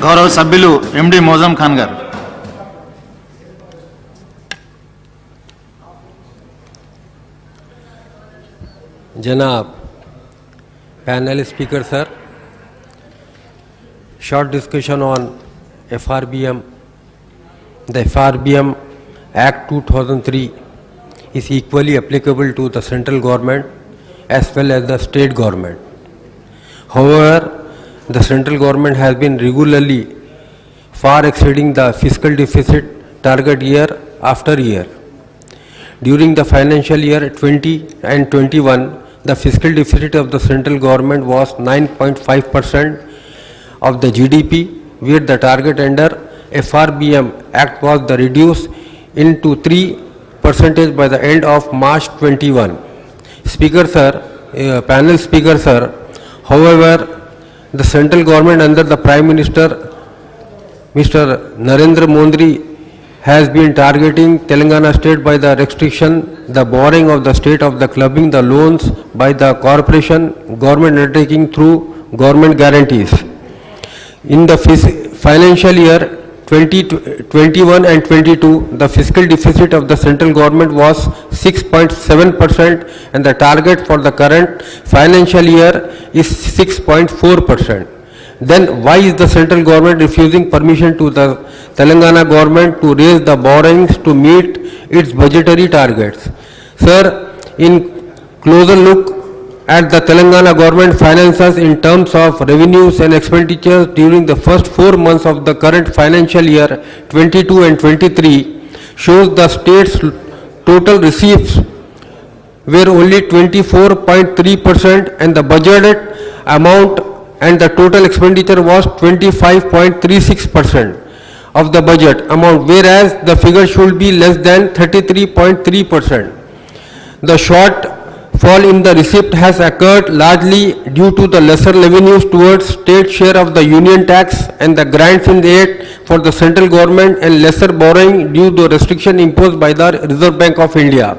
గౌరవ సభ్యులు ఎండి మోజం ఖాన్ గారు. जनाब panel speaker sir, short discussion on FRBM. The FRBM Act 2003 is equally applicable to the central government as well as the state government. However, the central government has been regularly far exceeding the fiscal deficit target year after year. During the financial year 20 and 21, the fiscal deficit of the central government was 9.5% of the GDP, where the target under FRBM Act was reduced into 3% by the end of March 21. Speaker sir, panel speaker sir, however, the central government under the Prime Minister Mr. Narendra Modi has been targeting Telangana state by the restriction, the borrowing of the state of the clubbing the loans by the corporation government undertaking through government guarantees. In the financial year 2021 and 22, the fiscal deficit of the central government was 6.7% and the target for the current financial year is 6.4%. Then why is the central government refusing permission to the Telangana government to raise the borrowings to meet its budgetary targets? Sir, in closer look at the Telangana government finances in terms of revenues and expenditures during the first 4 months of the current financial year 22 and 23 shows the state's total receipts were only 24.3% and the budgeted amount and the total expenditure was 25.36% of the budget amount, whereas the figure should be less than 33.3%. The shortfall in the receipt has occurred largely due to the lesser revenues towards state share of the union tax and the grants in aid for the central government and lesser borrowing due to restriction imposed by the Reserve Bank of India.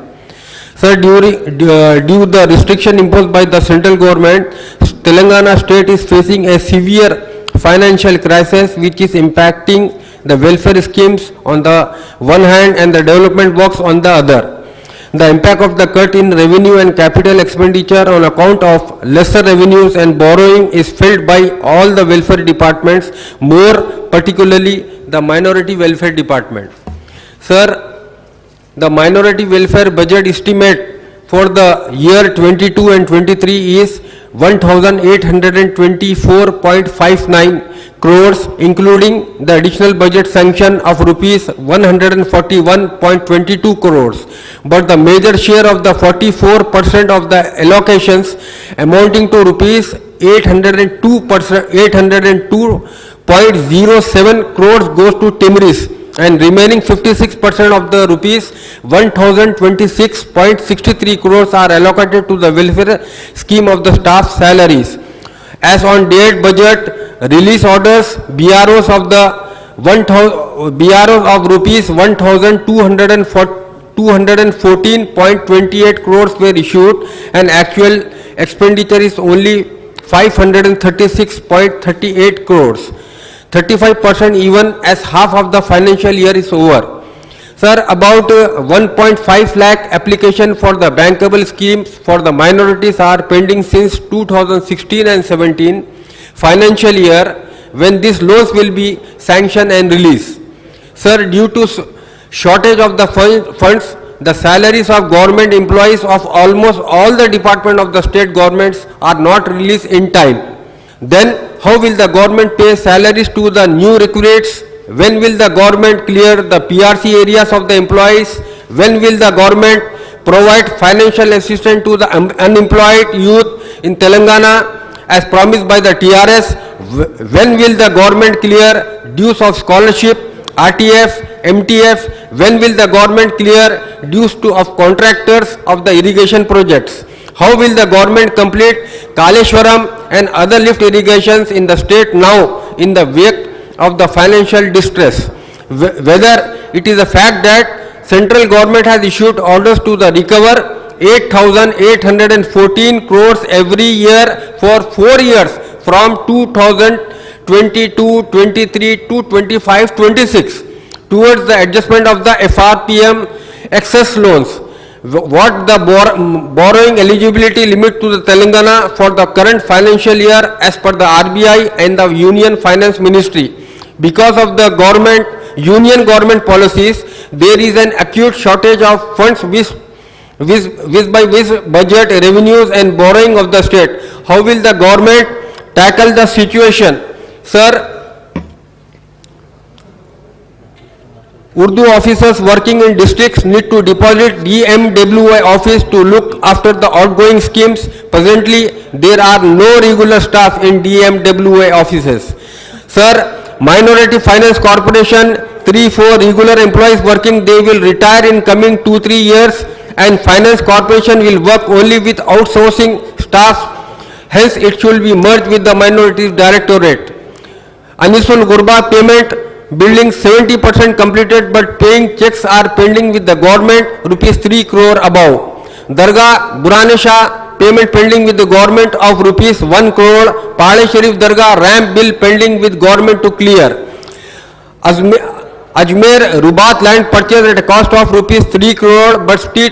Sir, due the restriction imposed by the central government, Telangana state is facing a severe financial crisis which is impacting the welfare schemes on the one hand and the development works on the other. The impact of the cut in revenue and capital expenditure on account of lesser revenues and borrowing is felt by all the welfare departments, more particularly the minority welfare department. Sir, the minority welfare budget estimate for the year 22 and 23 is 1,824.59 crores, including the additional budget sanction of rupees 141.22 crores. But the major share of the 44% of the allocations amounting to rupees 802.07 crores goes to Timris, and remaining 56% of the rupees 1026.63 crores are allocated to the welfare scheme of the staff salaries. As on date budget release orders, BROs of rupees 1214.28 crores were issued and actual expenditure is only 536.38 crores. 35% even as half of the financial year is over. Sir, about 1.5 lakh application for the bankable schemes for the minorities are pending since 2016 and 17 financial year, when these loans will be sanctioned and released. Sir, due to shortage of the funds, the salaries of government employees of almost all the departments of the state governments are not released in time. Then how will the government pay salaries to the new recruits? When will the government clear the PRC areas of the employees? When will the government provide financial assistance to the unemployed youth in Telangana as promised by the TRS? When will the government clear dues of scholarship, RTF, MTF? When will the government clear dues of contractors of the irrigation projects? How will the government complete Kaleshwaram and other lift irrigations in the state now in the wake of the financial distress? Whether it is a fact that central government has issued orders to the recover 8,814 crores every year for 4 years from 2000 22, 23 to 25, 26 towards the adjustment of the FRPM excess loans. What the borrowing eligibility limit to the Telangana for the current financial year as per the RBI and the Union Finance Ministry. Because of the union government policies, there is an acute shortage of funds which budget revenues and borrowing of the state. How will the government tackle the situation? Sir, Urdu officers working in districts need to deposit DMWI office to look after the outgoing schemes. Presently, there are no regular staff in DMWI offices. Sir, Minority Finance Corporation, 3-4 regular employees working, they will retire in coming 2-3 years, and Finance Corporation will work only with outsourcing staff. Hence, it should be merged with the Minorities Directorate. Anisul Gurba payment, building 70% completed, but paying checks are pending with the government, rupees 3 crore above. Dargah Burane Shah, payment pending with the government of rupees 1 crore. Pale Sharif Dargah, ramp bill pending with government to clear. Ajmer Rubat land purchase at a cost of rupees 3 crore, but still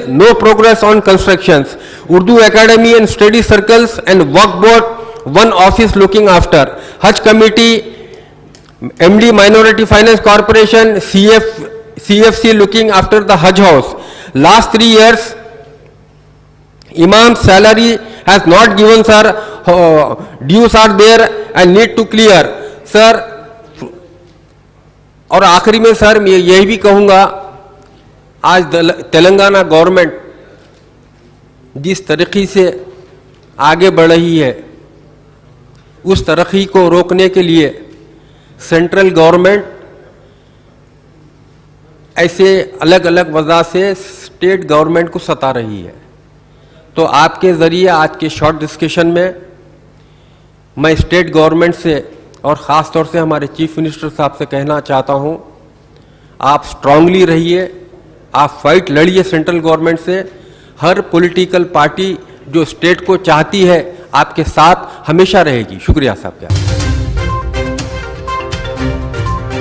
no progress on constructions. Urdu Academy and study circles and Waqf board, one office looking after. Hajj committee, MD Minority Finance Corporation, CFC looking after the Hajj house. Last 3 years, Imam's salary has not given, sir. Dues are there and need to clear, sir. और आखिरी में sir मैं यही भी कहूँगा, आज Telangana government जिस तरक्की से आगे बढ़ रही है, उस तरक्की को रोकने के लिए सेंट्रल गवर्नमेंट ऐसे अलग अलग वजह से स्टेट गवर्नमेंट को सता रही है। तो आपके ज़रिए आज के शॉर्ट डिस्कशन में मैं स्टेट गवर्नमेंट से और ख़ास तौर से हमारे चीफ मिनिस्टर साहब से कहना चाहता हूं, आप स्ट्रांगली रहिए, आप फाइट लड़िए सेंट्रल गवर्नमेंट से। हर पॉलिटिकल पार्टी जो स्टेट को चाहती है आपके साथ हमेशा रहेगी। शुक्रिया साहब।